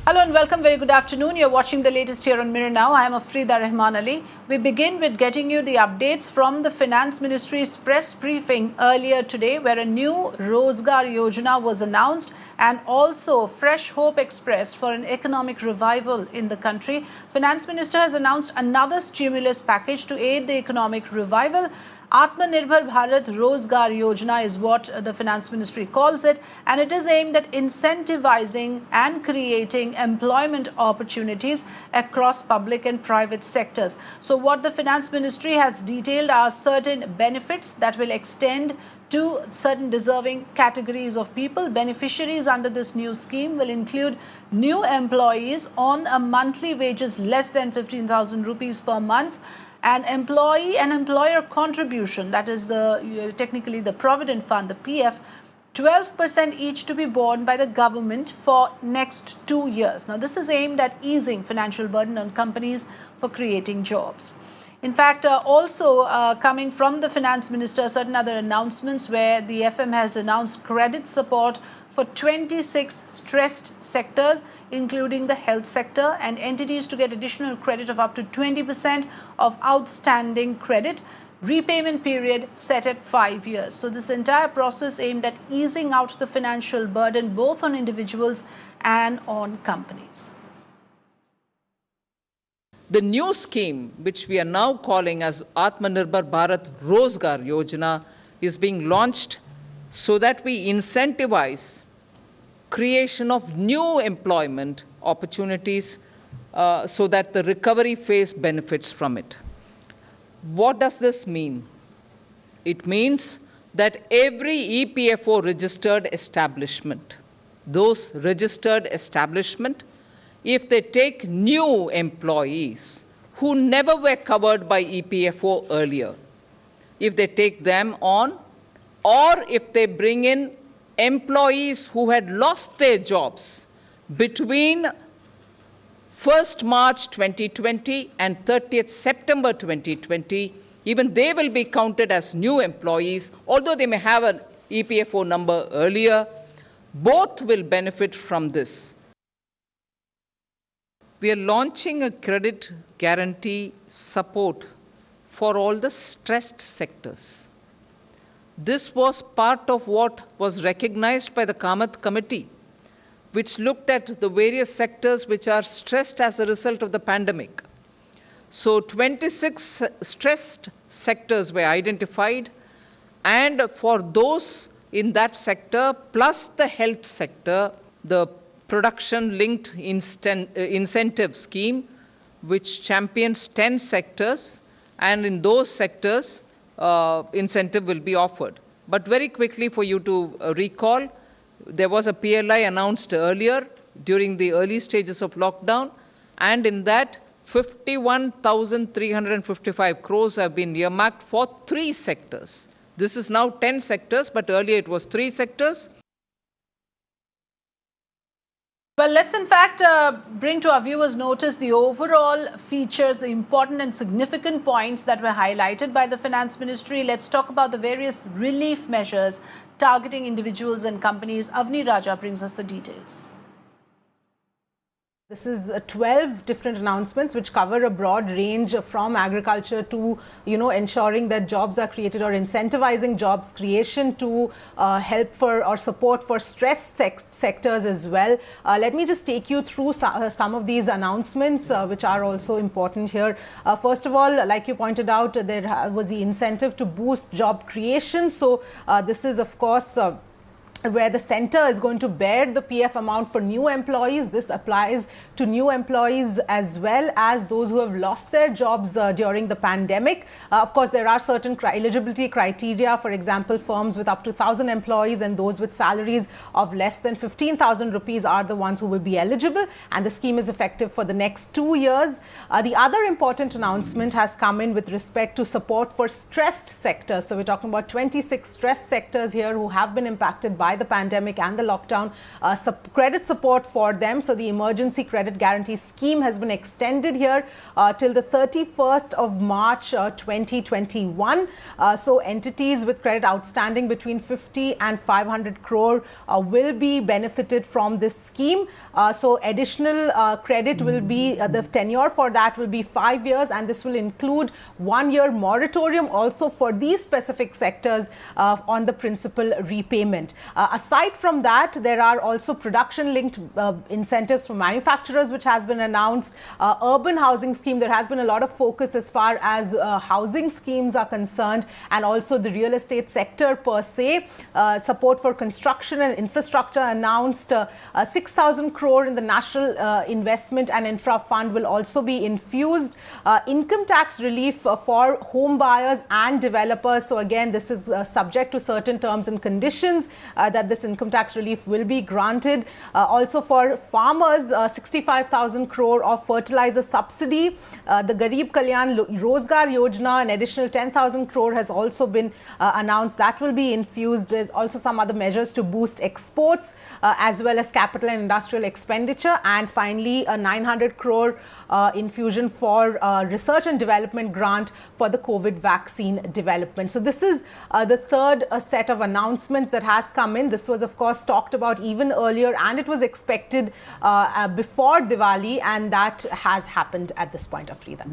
Hello and welcome. Very good afternoon. You're watching the latest here on Mirror Now. I am Afrida Rahman Ali. We begin with getting you the updates from the Finance Ministry's press briefing earlier today, where a new Rozgaar Yojana was announced and also fresh hope expressed for an economic revival in the country. Finance Minister has announced another stimulus package to aid the economic revival. Atmanirbhar Bharat Rozgaar Yojana is what the Finance Ministry calls it, and it is aimed at incentivizing and creating employment opportunities across public and private sectors. So what the Finance Ministry has detailed are certain benefits that will extend to certain deserving categories of people. Beneficiaries under this new scheme will include new employees on a monthly wages less than 15,000 rupees per month, an employee and employer contribution, that is technically the Provident Fund, the PF, 12% each to be borne by the government for next 2 years. Now, this is aimed at easing financial burden on companies for creating jobs. In fact, also coming from the Finance Minister, certain other announcements where the FM has announced credit support for 26 stressed sectors, including the health sector, and entities to get additional credit of up to 20% of outstanding credit. Repayment period set at 5 years. So this entire process aimed at easing out the financial burden both on individuals and on companies. The new scheme, which we are now calling as Atmanirbhar Bharat Rozgaar Yojana, is being launched so that we incentivize creation of new employment opportunities so that the recovery phase benefits from it. What does this mean? It means that every EPFO registered establishment, those registered establishment, if they take new employees who never were covered by EPFO earlier, if they take them on, or if they bring in employees who had lost their jobs between 1st March 2020 and 30th September 2020, even they will be counted as new employees, although they may have an EPFO number earlier. Both will benefit from this. We are launching a credit guarantee support for all the stressed sectors. This was part of what was recognized by the Kamath Committee, which looked at the various sectors which are stressed as a result of the pandemic. So 26 stressed sectors were identified, and for those in that sector, plus the health sector, the production-linked incentive scheme, which champions 10 sectors, and in those sectors, incentive will be offered. But very quickly for you to recall, there was a PLI announced earlier during the early stages of lockdown, and in that 51,355 crores have been earmarked for 3 sectors. This is now 10 sectors, but earlier it was 3 sectors. Well, let's in fact bring to our viewers' notice the overall features, the important and significant points that were highlighted by the Finance Ministry. Let's talk about the various relief measures targeting individuals and companies. Avni Raja brings us the details. This is 12 different announcements which cover a broad range from agriculture to, ensuring that jobs are created or incentivizing jobs creation to help for or support for stressed sectors as well. Let me just take you through some of these announcements which are also important here. First of all, like you pointed out, there was the incentive to boost job creation. So this is, of course, where the centre is going to bear the PF amount for new employees. This applies to new employees as well as those who have lost their jobs during the pandemic. Of course, there are certain eligibility criteria. For example, firms with up to 1,000 employees and those with salaries of less than 15,000 rupees are the ones who will be eligible, and the scheme is effective for the next 2 years. The other important announcement has come in with respect to support for stressed sectors. So we're talking about 26 stressed sectors here who have been impacted by by the pandemic and the lockdown, credit support for them. So the emergency credit guarantee scheme has been extended here till the 31st of March 2021. So entities with credit outstanding between 50 and 500 crore will be benefited from this scheme. So additional credit will be, the tenure for that will be 5 years, and this will include 1 year moratorium also for these specific sectors on the principal repayment. Aside from that, there are also production linked incentives for manufacturers which has been announced. Urban housing scheme, there has been a lot of focus as far as housing schemes are concerned, and also the real estate sector per se. Support for construction and infrastructure announced. 6,000 crore in the National Investment and Infra Fund will also be infused. Income tax relief for home buyers and developers. So again, this is subject to certain terms and conditions that this income tax relief will be granted. Also for farmers, 65,000 crore of fertilizer subsidy. The Garib Kalyan Rozgaar Yojana, an additional 10,000 crore has also been announced. That will be infused. There's also some other measures to boost exports as well as capital and industrial expenditure. And finally, a 900 crore infusion for research and development grant for the COVID vaccine development. So this is the third set of announcements that has come in. This was, of course, talked about even earlier, and it was expected before Diwali, and that has happened at this point, Afrida.